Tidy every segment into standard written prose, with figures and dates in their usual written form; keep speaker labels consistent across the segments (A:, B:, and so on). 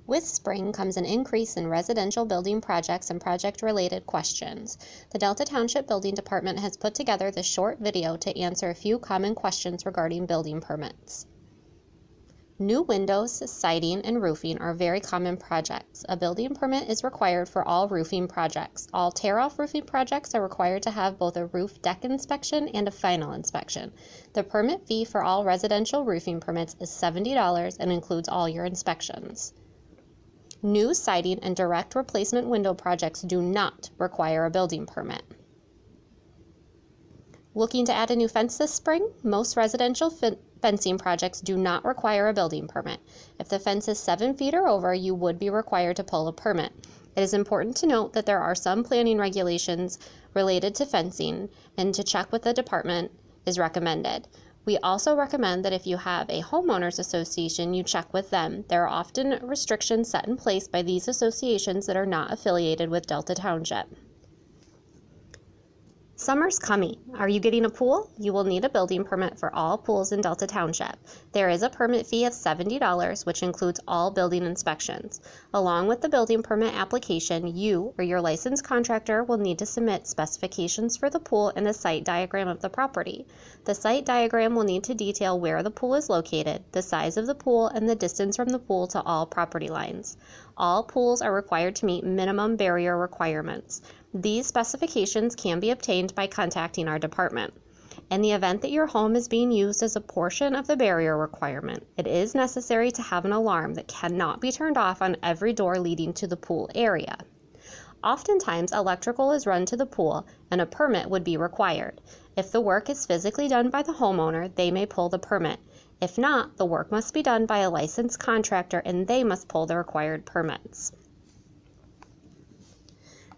A: With spring comes an increase in residential building projects and project-related questions. The Delta Township Building Department has put together this short video to answer a few common questions regarding building permits. New windows, siding, and roofing are very common projects. A building permit is required for all roofing projects. All tear-off roofing projects are required to have both a roof deck inspection and a final inspection. The permit fee for all residential roofing permits is $70 and includes all your inspections. New siding and direct replacement window projects do not require a building permit. Looking to add a new fence this spring? Most residential fencing projects do not require a building permit. If the fence is 7 feet or over, you would be required to pull a permit. It is important to note that there are some planning regulations related to fencing, and to check with the department is recommended. We also recommend that if you have a homeowners association, you check with them. There are often restrictions set in place by these associations that are not affiliated with Delta Township. Summer's coming. Are you getting a pool? You will need a building permit for all pools in Delta Township. There is a permit fee of $70, which includes all building inspections. Along with the building permit application, you or your licensed contractor will need to submit specifications for the pool and a site diagram of the property. The site diagram will need to detail where the pool is located, the size of the pool, and the distance from the pool to all property lines. All pools are required to meet minimum barrier requirements. These specifications can be obtained by contacting our department. In the event that your home is being used as a portion of the barrier requirement, it is necessary to have an alarm that cannot be turned off on every door leading to the pool area. Oftentimes, electrical is run to the pool and a permit would be required. If the work is physically done by the homeowner, they may pull the permit. If not, the work must be done by a licensed contractor and they must pull the required permits.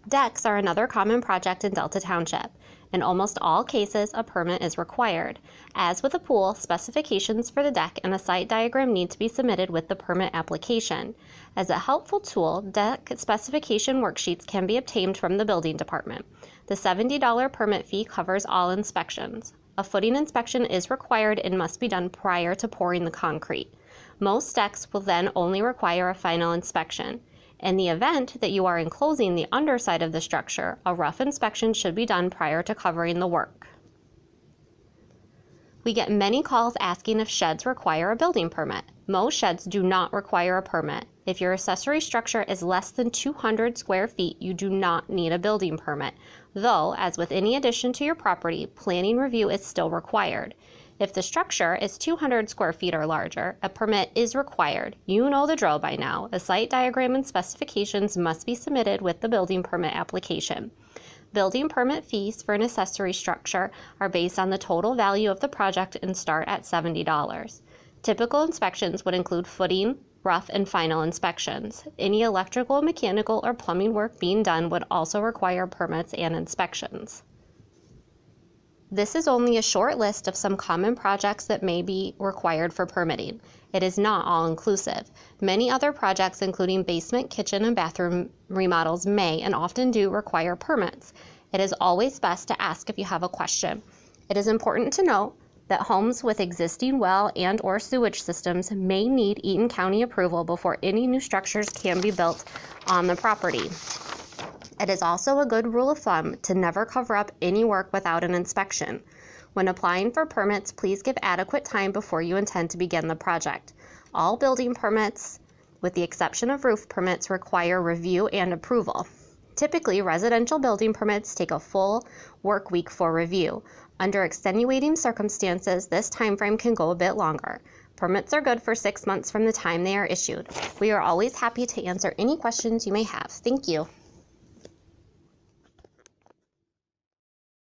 A: Decks are another common project in Delta Township. In almost all cases, a permit is required. As with a pool, specifications for the deck and a site diagram need to be submitted with the permit application. As a helpful tool, deck specification worksheets can be obtained from the building department. The $70 permit fee covers all inspections. A footing inspection is required and must be done prior to pouring the concrete. Most decks will then only require a final inspection. In the event that you are enclosing the underside of the structure, a rough inspection should be done prior to covering the work. We get many calls asking if sheds require a building permit. Most sheds do not require a permit. If your accessory structure is less than 200 square feet, you do not need a building permit. Though, as with any addition to your property, planning review is still required. If the structure is 200 square feet or larger, a permit is required. You know the drill by now. A site diagram and specifications must be submitted with the building permit application. Building permit fees for an accessory structure are based on the total value of the project and start at $70. Typical inspections would include footing, rough, and final inspections. Any electrical, mechanical, or plumbing work being done would also require permits and inspections. This is only a short list of some common projects that may be required for permitting. It is not all-inclusive. Many other projects, including basement, kitchen, and bathroom remodels, may and often do require permits. It is always best to ask if you have a question. It is important to note that homes with existing well and/or sewage systems may need Eaton County approval before any new structures can be built on the property. It is also a good rule of thumb to never cover up any work without an inspection. When applying for permits, please give adequate time before you intend to begin the project. All building permits, with the exception of roof permits, require review and approval. Typically, residential building permits take a full work week for review. Under extenuating circumstances, this time frame can go a bit longer. Permits are good for 6 months from the time they are issued. We are always happy to answer any questions you may have. Thank you.